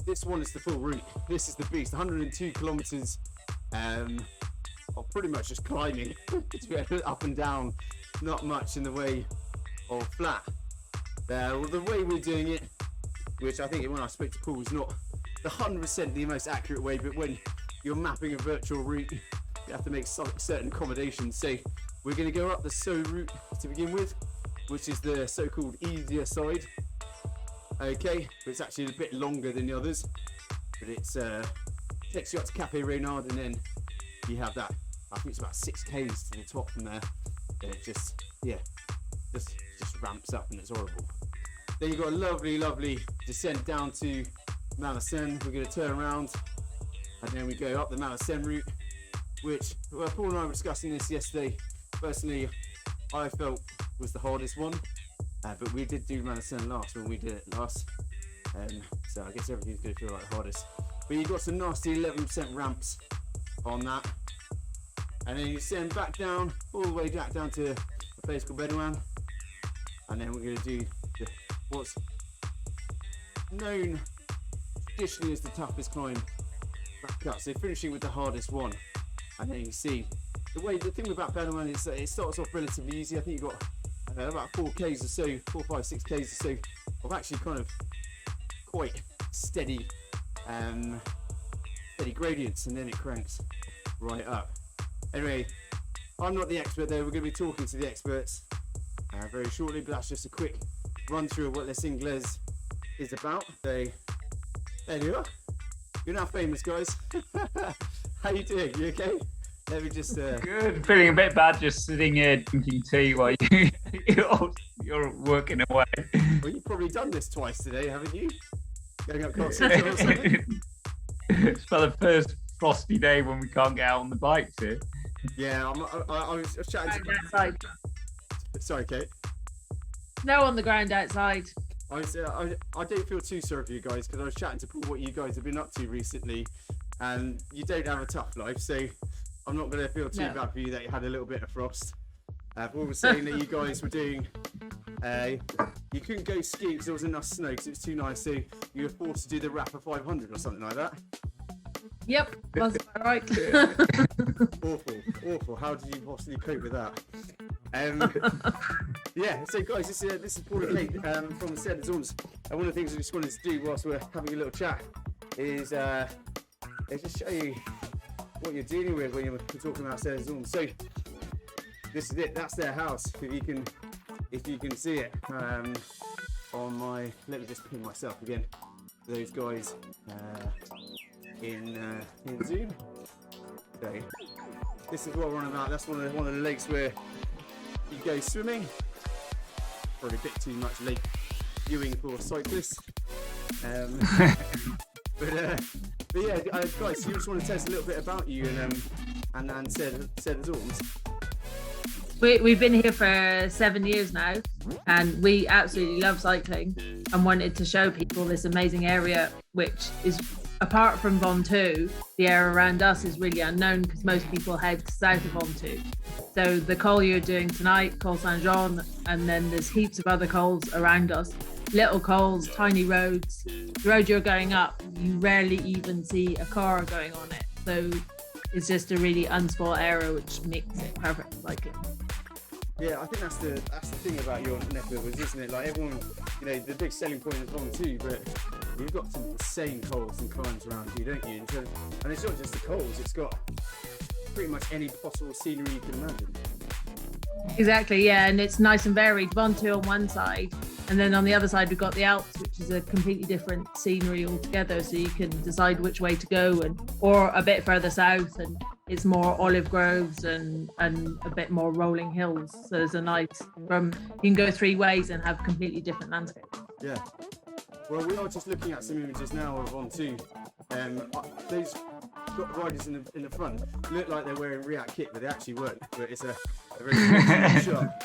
this one is the full route. This is the beast. 102 kilometers of pretty much just climbing up and down. Not much in the way of flat. Well, the way we're doing it, which I think when I spoke to Paul was not the 100% the most accurate way, but when you're mapping a virtual route, you have to make certain accommodations. So we're going to go up the So route to begin with, which is the so-called easier side. Okay, but it's actually a bit longer than the others, but it's takes you up to Cape Reynard, and then you have that, I think it's about 6 k's to the top from there, and it just ramps up and it's horrible. Then you've got a lovely descent down to Malacen. We're going to turn around and then we go up the Malacen route, which, well, Paul and I were discussing this yesterday. Personally, I felt was the hardest one, but we did do Malacen last when we did it last, so I guess everything's going to feel like the hardest. But you've got some nasty 11% ramps on that, and then you send back down, all the way back down to a place called Bedouin, and then we're going to do what's known traditionally as the toughest climb back up, so finishing with the hardest one. And then you see the thing about Bedouin is that it starts off relatively easy. I think you've got about 4 k's or so, 4, 5, 6 k's or so of actually kind of quite steady gradients, and then it cranks right up. Anyway, I'm not the expert there. We're going to be talking to the experts very shortly, but that's just a quick run through of what Les Cingles is about. So there you are. You're now famous, guys. How you doing? You okay? Let me just Good. Feeling a bit bad just sitting here drinking tea while you're working away. Well, you've probably done this twice today, haven't you? Going up Cotswolds or something? It's for the first frosty day when we can't get out on the bikes here. Yeah, I was chatting to... Outside. Sorry, Kate. No, on the ground outside. I don't feel too sorry for you guys, because I was chatting to Paul what you guys have been up to recently, and you don't have a tough life, so I'm not going to feel too bad for you that you had a little bit of frost. Paul was saying that you guys were doing, you couldn't go skiing because there wasn't enough snow because it was too nice, so you were forced to do the Rapper 500 or something like that. Yep, that's right. Awful. How did you possibly cope with that? Yeah, so guys, this is Paul and Kate from Serre, Ormes. And one of the things I just wanted to do whilst we're having a little chat is just show you what you're dealing with when you're talking about Serre, Ormes. So this is it. That's their house. If you can see it on my. Let me just pin myself again. Those guys in Zoom. So this is what we're on about. That's one of the lakes where you go swimming. Probably a bit too much lake viewing for cyclists. But yeah, guys, you just want to tell us a little bit about you and Serre, Ormes. We've been here for 7 years now, and we absolutely love cycling and wanted to show people this amazing area, which is, apart from Ventoux, the area around us is really unknown because most people head south of Ventoux. So the col you're doing tonight, Col Saint-Jean, and then there's heaps of other cols around us. Little cols, tiny roads. The road you're going up, you rarely even see a car going on it. So it's just a really unspoiled area, which makes it perfect for cycling. Yeah, I think that's the thing about your neck of the woods, isn't it? Like everyone, the big selling point is wrong too, but you've got some insane cols and climbs around you, don't you? And it's not just the cols; it's got pretty much any possible scenery you can imagine. Exactly, yeah, and it's nice and varied. Ventoux on one side, and then on the other side we've got the Alps, which is a completely different scenery altogether. So you can decide which way to go, or a bit further south, and it's more olive groves and a bit more rolling hills. So there's a nice you can go 3 ways and have completely different landscapes. Yeah. Well, we are just looking at some images now of Ventoux. Those riders in the front look like they're wearing React kit, but they actually weren't. But it's a very good shot.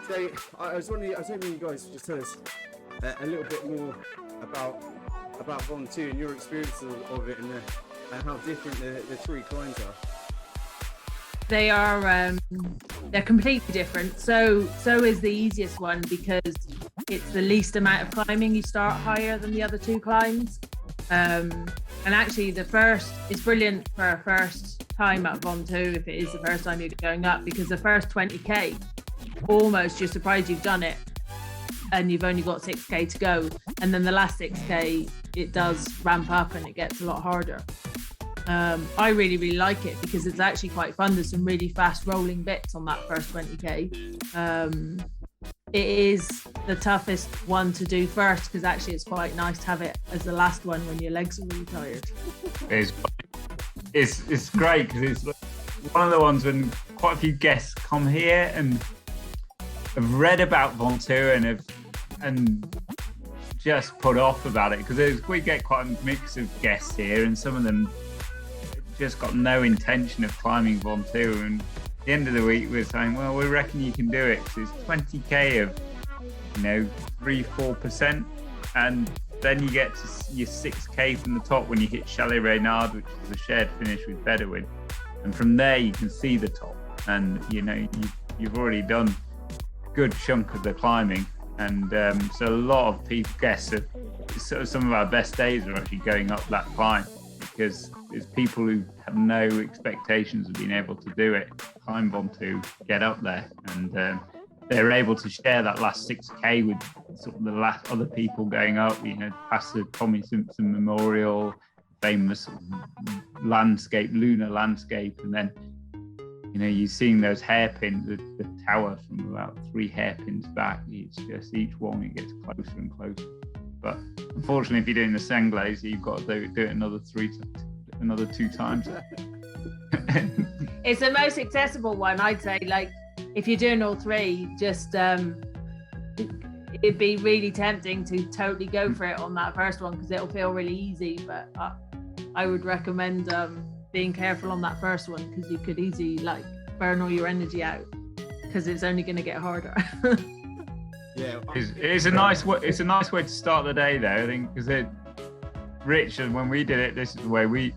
So I was hoping you guys would just tell us a little bit more about Ventoux and your experience of it and how different the 3 climbs are. They are they're completely different. So is the easiest one because it's the least amount of climbing. You start higher than the other two climbs. And actually it's brilliant for a first time at Ventoux if it is the first time you're going up, because the first 20k, almost you're surprised you've done it and you've only got 6k to go. And then the last 6k, it does ramp up and it gets a lot harder. I really, really like it because it's actually quite fun. There's some really fast rolling bits on that first 20k. It is the toughest one to do first because actually it's quite nice to have it as the last one when your legs are really tired. It's great because it's one of the ones when quite a few guests come here and have read about Ventoux and just put off about it, because we get quite a mix of guests here and some of them just got no intention of climbing Ventoux, and at the end of the week we're saying, well, we reckon you can do it because it's 20k of 3-4%, and then you get to your 6k from the top when you hit Chalet Reynard, which is a shared finish with Bedouin, and from there you can see the top, and you've already done a good chunk of the climbing. And so a lot of people guess that some of our best days are actually going up that climb, because it's people who have no expectations of being able to do it, climb Ventoux, get up there, and they're able to share that last 6k with sort of the last other people going up, past the Tommy Simpson Memorial, famous landscape, lunar landscape, and then you're seeing those hairpins, the tower from about 3 hairpins back. It's just each one, it gets closer and closer. But unfortunately, if you're doing the Cingles, you've got to do it another 2 times. It's the most accessible one, I'd say. Like, if you're doing all 3, just it'd be really tempting to totally go for it on that first one because it'll feel really easy. But I would recommend being careful on that first one because you could easily burn all your energy out because it's only going to get harder. Yeah, it's a nice way to start the day, though. I think because Rich, and when we did it, this is the way we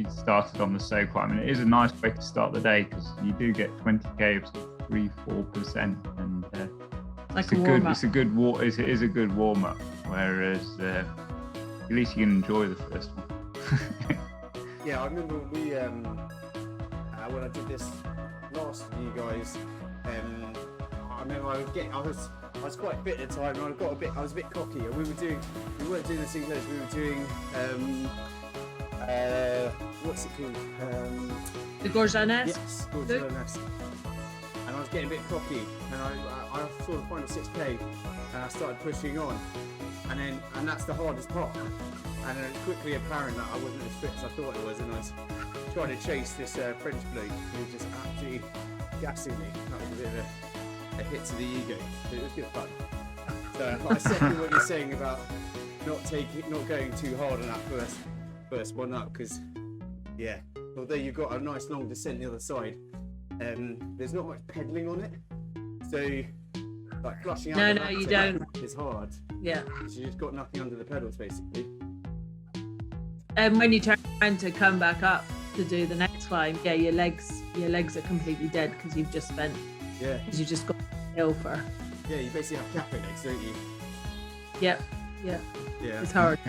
started on the slow climb, and it is a nice way to start the day because you do get 20k of sort of 3-4%, and it is a good warm up. Whereas at least you can enjoy the first one. Yeah, I remember we when I did this last for you guys, I remember I was quite fit at the time, and I was a bit cocky, and we weren't doing the Cingles, we were doing what's it called? The Gorge de la Nesse? Yes, Gorge de la Nesse. And I was getting a bit cocky, and I sort of final 6k, and I started pushing on, and that's the hardest part. And then quickly apparent that I wasn't as fit as I thought I was, and I was trying to chase this French bloke who was just absolutely gassing me. That was a bit of a hit to the ego, but it was good fun. So I second what you're saying about not going too hard on that first one up, because although you've got a nice long descent the other side, there's not much pedalling on it, so like flushing out. No, you don't. It's hard. Yeah. So you've got nothing under the pedals basically. And when you turn around to come back up to do the next climb, your legs are completely dead because you've just spent. Yeah. Because you just got hill for. Yeah, you basically have cafe legs, don't you? Yep. Yeah. It's hard.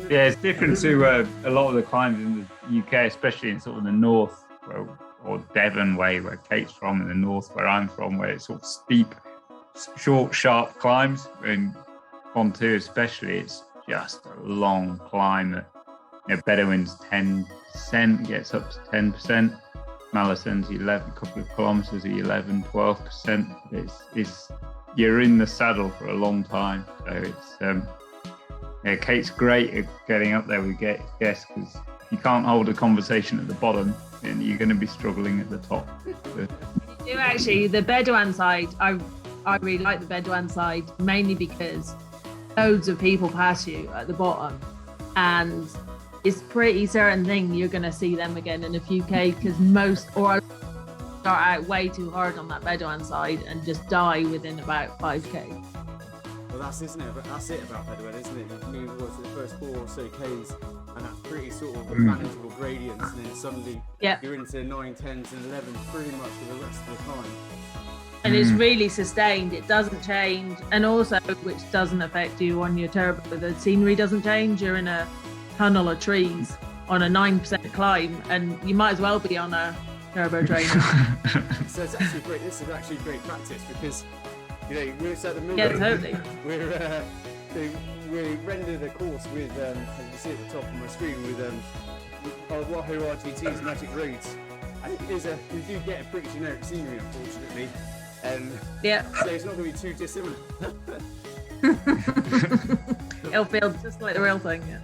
Yeah, it's different to a lot of the climbs in the UK, especially in sort of the north, or Devon way, where Kate's from, in the north, where I'm from, where it's sort of steep, short, sharp climbs. In Ventoux especially, it's just a long climb. Bedouin's 10%, gets up to 10%. Malison's 11, a couple of kilometres, 11, 12%. It's you're in the saddle for a long time. So it's Kate's great at getting up there with guests, because you can't hold a conversation at the bottom and you're going to be struggling at the top. So. You do actually. The Bedouin side, I really like the Bedouin side, mainly because loads of people pass you at the bottom, and it's pretty certain thing you're going to see them again in a few K, because I start out way too hard on that Bedouin side and just die within about 5K. Well, that's it about Bedouin, isn't it? You move towards the first 4 or so Ks, and that's pretty sort of manageable gradients, and then suddenly you're into 9, 10s and 11s pretty much for the rest of the time. And it's really sustained. It doesn't change. And also, which doesn't affect you on your turbo, the scenery doesn't change. You're in a tunnel of trees on a 9% climb, and you might as well be on a turbo trainer. So it's actually great. This is actually great practice because, you know, we're at the middle. Yeah, totally. We rendered a course with, as you see at the top of my screen, with Wahoo RGT's Magic Roads. I think we do get a pretty generic scenery, unfortunately. Yeah. So it's not going to be too dissimilar. It'll feel just like the real thing. Yeah.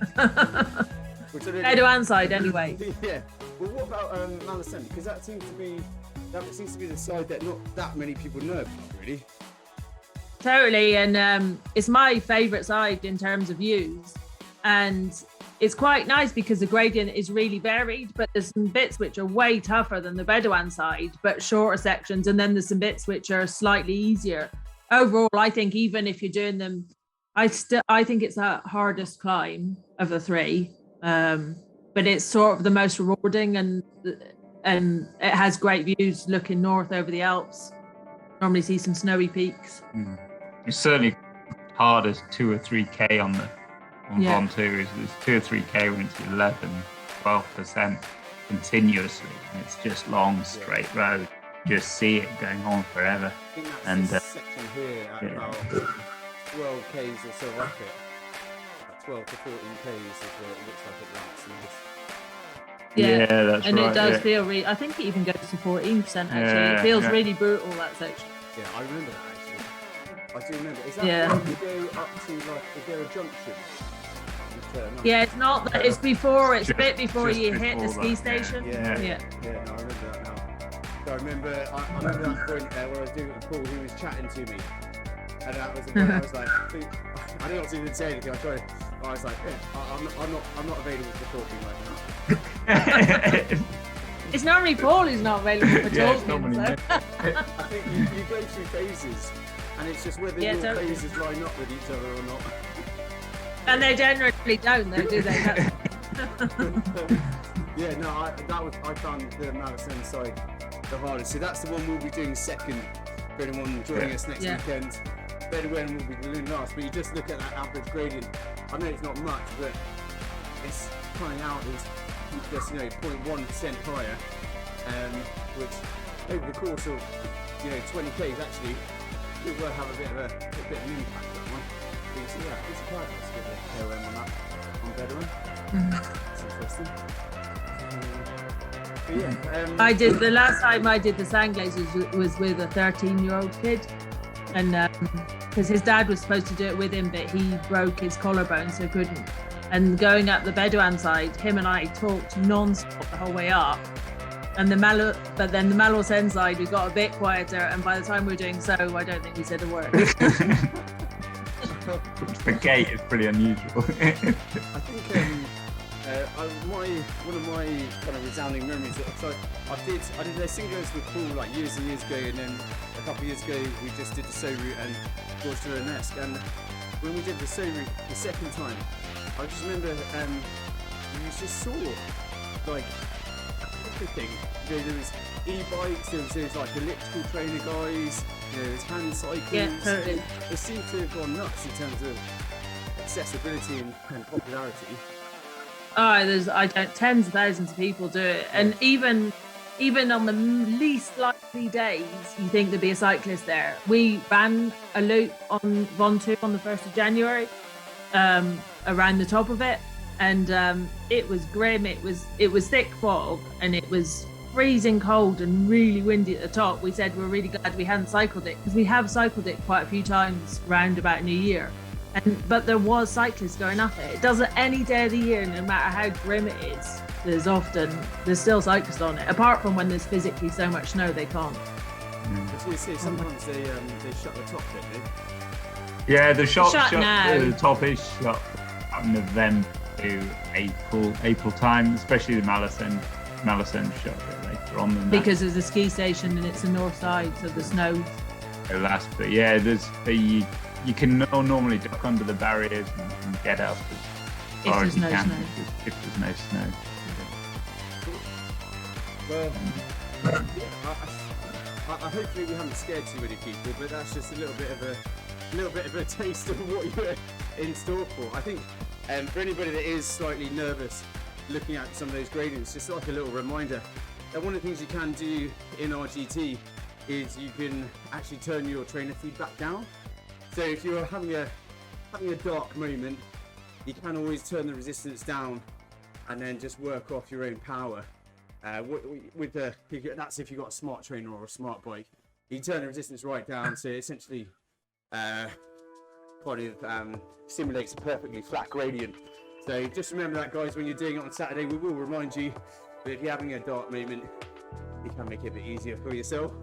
Head to hand side anyway. Yeah. Well, what about Malacen? Because that seems to be the side that not that many people know about, really. Totally, and it's my favourite side in terms of views, and it's quite nice because the gradient is really varied, but there's some bits which are way tougher than the Bedouin side, but shorter sections, and then there's some bits which are slightly easier. Overall, I think even if you're doing them, I think it's the hardest climb of the three, but it's sort of the most rewarding, and it has great views looking north over the Alps. Normally see some snowy peaks. It's certainly hardest 2 or 3k on Von 2 is 2 or 3k when it's 11-12% continuously, and it's just long straight road. You just see it going on forever. I think that's And this section here at about 12 k's or so up it. About 12 to 14 k's is where it looks like it lasts. Yeah, that's and right. it does feel really. I think it even goes to 14% actually. Yeah, it feels really brutal, that section. Yeah, I remember that actually. I do remember. Is that when you go up to, like, is there a junction? Yeah, it's not that. It's before. It's a bit before just you hit the before ski that, station. Yeah. Yeah. No, I remember that now. So I remember that point where I was doing it with Paul, he was chatting to me. And that was the point I was like, I didn't even say anything. I was like, I'm not available for talking right now. It's normally Paul who's not available for Yeah, it's talking. normally So. I think you go through phases, and it's just whether your totally. phases line up with each other or not. And they generally don't, though, do they? Yeah, no, I found the Malacen side the hardest. So that's the one we'll be doing second for anyone joining us next weekend. Bedouin will be doing last, but you just look at that average gradient. I know it's not much, but it's coming out as just 0.1% higher, which over the course of 20 k's actually it will have a bit of an impact. That one. But you see, it's a quite nice bit of KOM on that on Bedouin. It's interesting. But yeah, I did the last time I did the Cingles was with a 13-year-old kid, and because his dad was supposed to do it with him, but he broke his collarbone, so couldn't. And going up the Bedouin side, him and I talked non-stop the whole way up. And but then the Malacen side, we got a bit quieter, and by the time we were doing so, I don't think we said a word. The gate is pretty unusual. I think one of my kind of resounding memories. So I did Les Cingles with Paul like years and years ago, and then a couple of years ago we just did the So route and George to Ormes. And when we did the So route the second time, I just remember you just saw like everything. There was e-bikes, there was like elliptical trainer guys, there was hand cycles. Yeah, totally. It seemed to have gone nuts in terms of accessibility and popularity. Tens of thousands of people do it, and even on the least likely days, you think there'd be a cyclist there. We ran a loop on Von 2 on the 1st of January, around the top of it, and it was grim. It was thick fog, and it was freezing cold and really windy at the top. We said we're really glad we hadn't cycled it, because we have cycled it quite a few times round about New Year. But there was cyclists going up it. It doesn't any day of the year, no matter how grim it is. There's still cyclists on it. Apart from when there's physically so much snow, they can't. Sometimes they shut the top, don't they? Yeah, the top is shut from November to April time, especially the Malacen shut a bit later on than that. Because there's a ski station and it's the north side, so the snow. Last, but yeah, you can normally duck under the barriers and get up as far as you can if there's no snow. Well, hopefully we haven't scared too many people, but that's just a little bit of a taste of what you're in store for. I think for anybody that is slightly nervous looking at some of those gradients, just like a little reminder that one of the things you can do in RGT is you can actually turn your trainer feedback down. So if you're having a dark moment, you can always turn the resistance down and then just work off your own power. That's if you've got a smart trainer or a smart bike. You can turn the resistance right down, so it essentially simulates a perfectly flat gradient. So just remember that, guys, when you're doing it on Saturday. We will remind you, but if you're having a dark moment, you can make it a bit easier for yourself.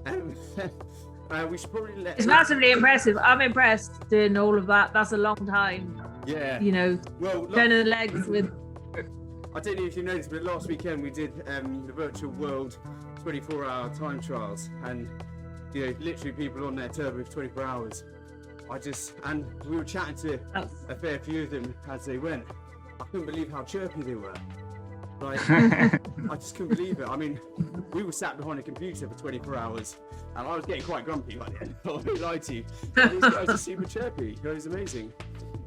We should probably let... It's massively impressive. I'm impressed doing all of that. That's a long time. Yeah. You know, turning the legs with... I don't know if you noticed, but last weekend we did the virtual world 24-hour time trials, and literally people on their turbo for 24 hours. And we were chatting to a fair few of them as they went. I couldn't believe how chirpy they were. Like, I just couldn't believe it. I mean, we were sat behind a computer for 24 hours, and I was getting quite grumpy by the end. I won't lie to you. But these guys are super chirpy. It was amazing.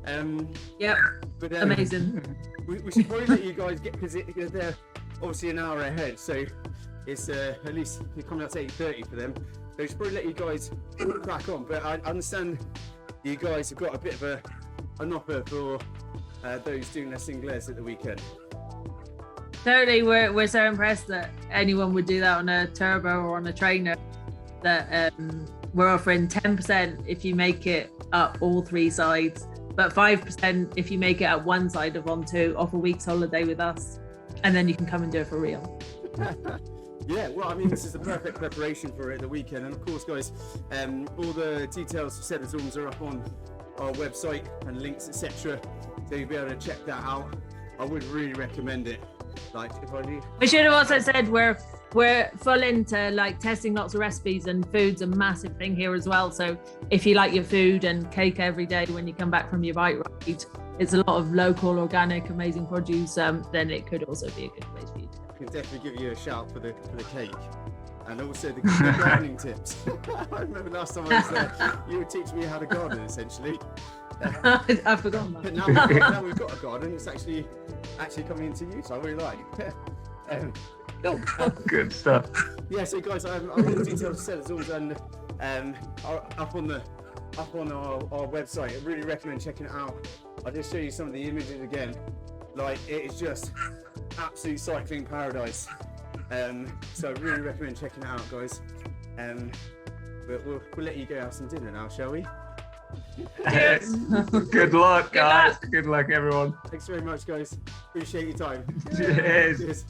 But, amazing. We should probably let you guys get, because they're obviously an hour ahead, so it's at least coming out to 8:30 for them. So we should probably let you guys crack on. But I understand you guys have got a bit of an offer for those doing Les Cingles at the weekend. Totally, we're so impressed that anyone would do that on a turbo or on a trainer. That we're offering 10% if you make it up all three sides, but 5% if you make it at one side of on two, off a week's holiday with us, and then you can come and do it for real. Yeah, well, I mean, this is the perfect preparation for the weekend, and of course, guys, all the details for Serre Ormes are up on our website and links, etc. So you'll be able to check that out. I would really recommend it. Like, if I do. We should have also said we're full into like testing lots of recipes, and food's a massive thing here as well. So if you like your food and cake every day when you come back from your bike ride, it's a lot of local, organic, amazing produce. Then it could also be a good place for you. I can definitely give you a shout for the cake, and also the gardening tips. I remember last time I was there, you were teaching me how to garden essentially. I've forgotten that. But now we've got a garden. It's actually coming into use. I really like. Good stuff. Yeah, so guys, I've all the details of Serre Ormes and up on our website. I really recommend checking it out. I'll just show you some of the images again. Like, it is just absolute cycling paradise. So I really recommend checking it out, guys. But we'll let you go have some dinner now, shall we? Cheers. Good luck, guys. Good luck, everyone. Thanks very much, guys. Appreciate your time. Cheers. Cheers.